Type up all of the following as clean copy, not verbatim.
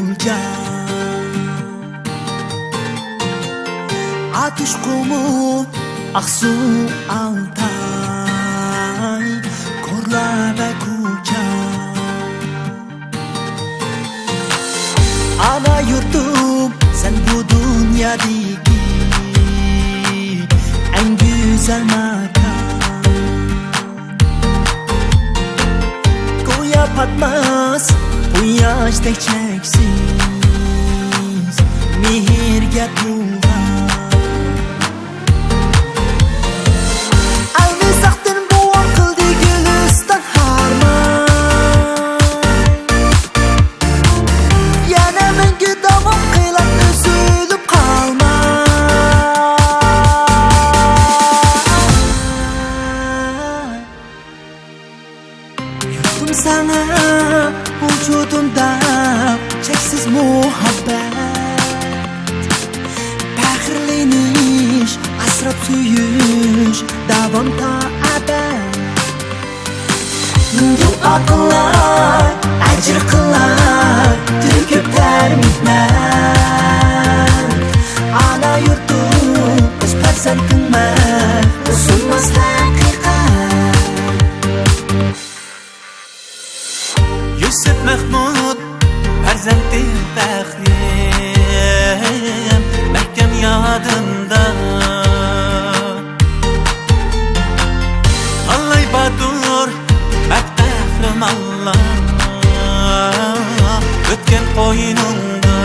kulca Atış kumu Aksu Altay Korla ve Kuca Ana yurtum sen bu dünyadaki en güzel makan Goya patmaz bu yaşta çeksiz mihirga to'lgan Ayni saqtin bu qildi guliston harman Yana menga davom qilib üzülüp qalma Yurtum sana vücudumda cheksiz muhabbet Faxrlanish, asrab suyish, davom ta abad Duo qilay, ajr qilay, to'kiblar mehnat Ana yurtum, o'z farzandingman, uzilmas haqiqat Yusuf Mahmud farzandim faxrim mahkam yodimda Allay Batur faxrim Allah o'tgan qo'ynimda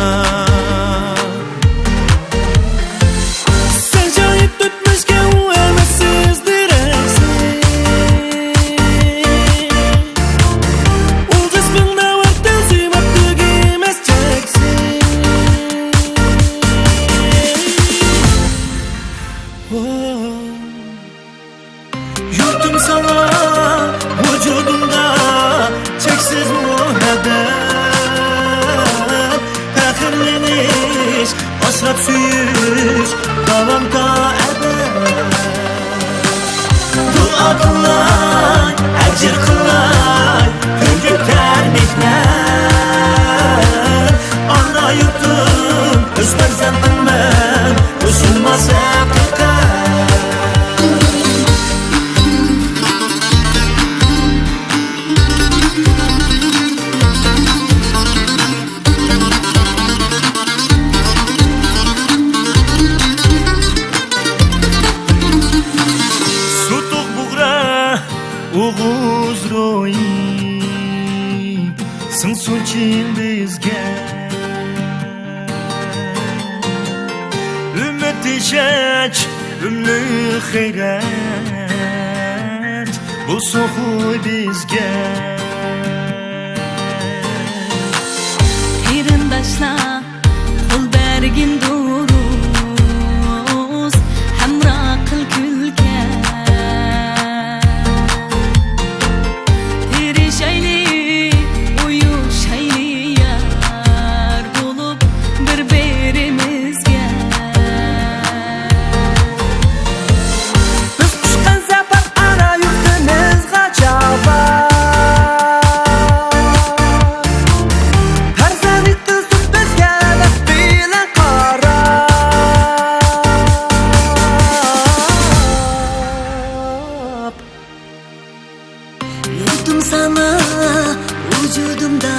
Sen joyib tutmishga u emassiz deraksiz U jismingda vaqtda suymak tugimas cheksiz Yurtum sana vücudumda cheksiz muhabbat Faxrlanish, asrab suyish, davom ta abad Duo qilay, ajr qilay, to'kiblar mehnat Ana yurtum, o'z farzandimman, uzilmas haqiqat O'g'uz ro'yi sinsunching bizga Umid ishach, umli xayrat bo'lsin xuy bizga Qarindoshlar qo'l bergin durust hamra qil kulga Yurtum sana vücudumda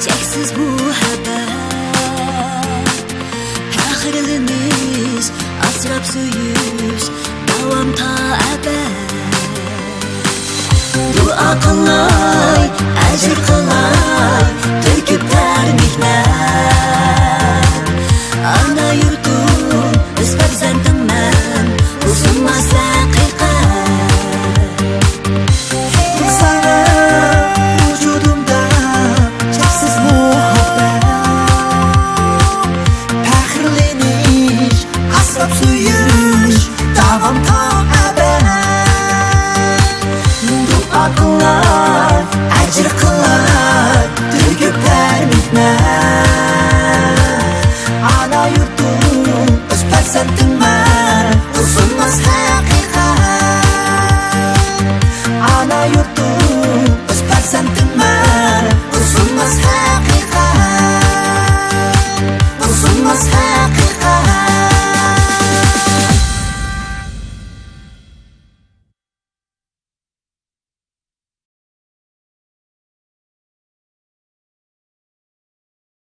cheksiz muhabbat Faxrlanish, asrab suyish, davom ta abad Duo qilay, ajr qilay